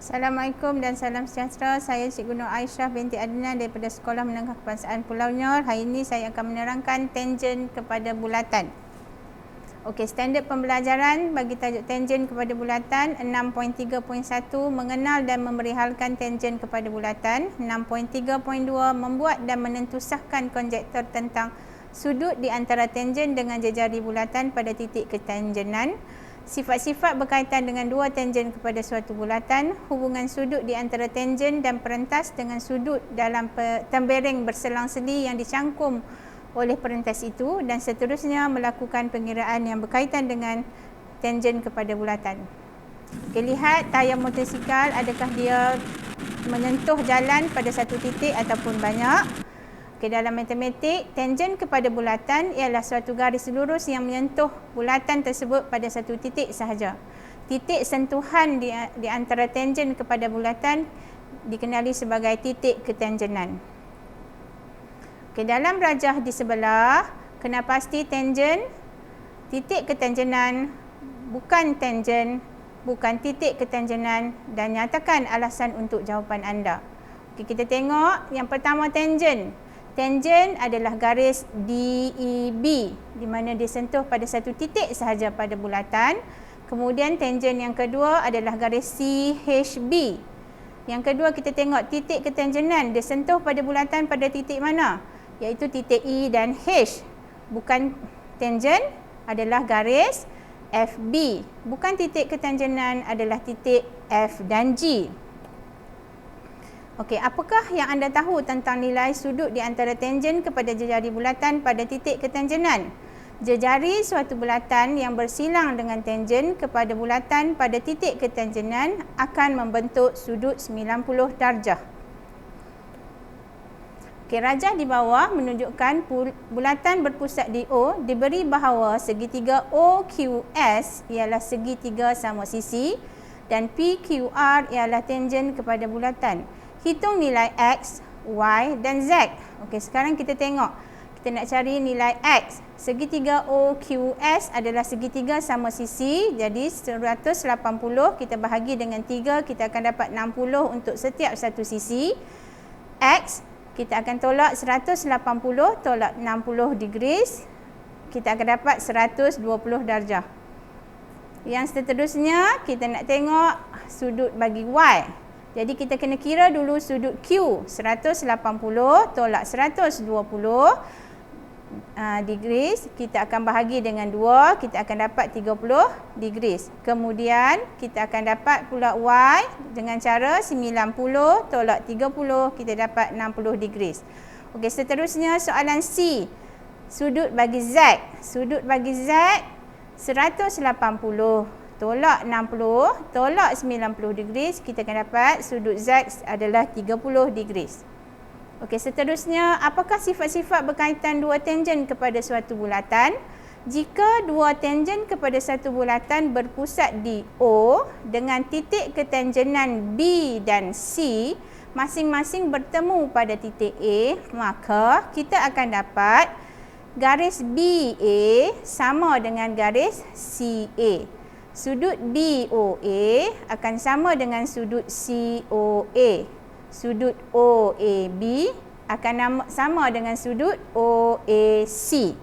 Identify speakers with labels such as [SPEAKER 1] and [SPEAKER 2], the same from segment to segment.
[SPEAKER 1] Assalamualaikum dan salam sejahtera. Saya Cikgu Nur Aisyah binti Adnan daripada Sekolah Menengah Kebangsaan Pulau Nyor. Hari ini saya akan menerangkan tangen kepada bulatan. Okey, standard pembelajaran bagi tajuk tangen kepada bulatan 6.3.1 mengenal dan memerihalkan tangen kepada bulatan. 6.3.2 membuat dan menentusahkan konjektor tentang sudut di antara tangen dengan jejari bulatan pada titik ketangenan. Sifat-sifat berkaitan dengan dua tangen kepada suatu bulatan, hubungan sudut di antara tangen dan perentas dengan sudut dalam tembereng berselang-seli yang dicangkum oleh perentas itu, dan seterusnya melakukan pengiraan yang berkaitan dengan tangen kepada bulatan. Okay, lihat tayar motosikal, adakah dia menyentuh jalan pada satu titik ataupun banyak. Okay, dalam matematik, tangen kepada bulatan ialah suatu garis lurus yang menyentuh bulatan tersebut pada satu titik sahaja. Titik sentuhan di antara tangen kepada bulatan dikenali sebagai titik ketangenan. Okay, dalam rajah di sebelah, kena pasti tangen, titik ketangenan, bukan tangen, bukan titik ketangenan, dan nyatakan alasan untuk jawapan anda. Okay, kita tengok yang pertama tangen. Tangen adalah garis DEB di mana disentuh pada satu titik sahaja pada bulatan. Kemudian tangen yang kedua adalah garis CHB. Yang kedua kita tengok titik ketangenan disentuh pada bulatan pada titik mana? Iaitu titik E dan H. Bukan tangen adalah garis FB. Bukan titik ketangenan adalah titik F dan G. Okey, apakah yang anda tahu tentang nilai sudut di antara tangen kepada jejari bulatan pada titik ketangenan? Jejari suatu bulatan yang bersilang dengan tangen kepada bulatan pada titik ketangenan akan membentuk sudut 90 darjah. Okey, rajah di bawah menunjukkan bulatan berpusat di O diberi bahawa segitiga OQS ialah segitiga sama sisi dan PQR ialah tangen kepada bulatan. Hitung nilai X, Y dan Z. Okey, sekarang kita tengok. Kita nak cari nilai X. Segitiga OQS adalah segitiga sama sisi. Jadi 180 kita bahagi dengan 3, kita akan dapat 60 untuk setiap satu sisi. X, kita akan tolak 180 tolak 60 degrees. Kita akan dapat 120 darjah. Yang seterusnya, kita nak tengok sudut bagi Y. Jadi kita kena kira dulu sudut Q. 180 tolak 120 degrees. Kita akan bahagi dengan 2. Kita akan dapat 30 degrees. Kemudian kita akan dapat pula Y dengan cara 90 tolak 30. Kita dapat 60 degrees. Okey, seterusnya soalan C. Sudut bagi Z. Sudut bagi Z 180 tolak 60, tolak 90 degrees, kita akan dapat sudut Z adalah 30 degrees. Okey, seterusnya, apakah sifat-sifat berkaitan dua tangen kepada suatu bulatan? Jika dua tangen kepada satu bulatan berpusat di O dengan titik ketangenan B dan C masing-masing bertemu pada titik A, maka kita akan dapat garis BA sama dengan garis CA. Sudut BOA akan sama dengan sudut COA. Sudut OAB akan sama dengan sudut OAC.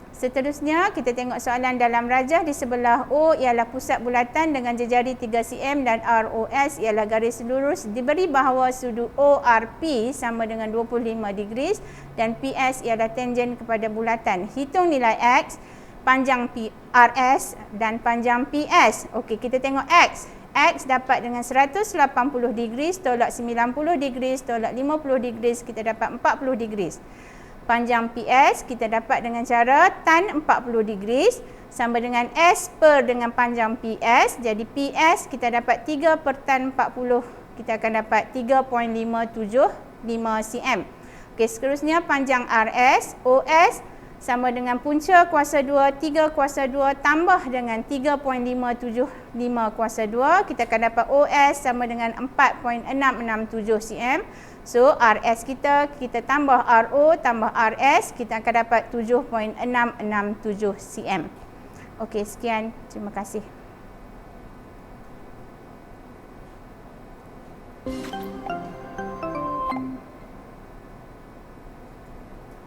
[SPEAKER 1] Seterusnya, kita tengok soalan dalam rajah di sebelah O ialah pusat bulatan dengan jejari 3 cm dan ROS ialah garis lurus. Diberi bahawa sudut ORP sama dengan 25 degrees dan PS ialah tangen kepada bulatan. Hitung nilai X, panjang PRS dan panjang PS. Okey, kita tengok X. X dapat dengan 180 degrees tolak 90 degrees tolak 50 degrees, kita dapat 40 degrees. Panjang PS kita dapat dengan cara tan 40 degrees sama dengan S per dengan panjang PS. Jadi PS kita dapat 3 per tan 40. Kita akan dapat 3.575 cm. Okey, seterusnya panjang RS, OS sama dengan punca kuasa 2, 3 kuasa 2 tambah dengan 3.575 kuasa 2. Kita akan dapat OS sama dengan 4.667 cm. So, RS kita tambah RO tambah RS, kita akan dapat 7.667 cm. Okey, sekian. Terima kasih. kasih.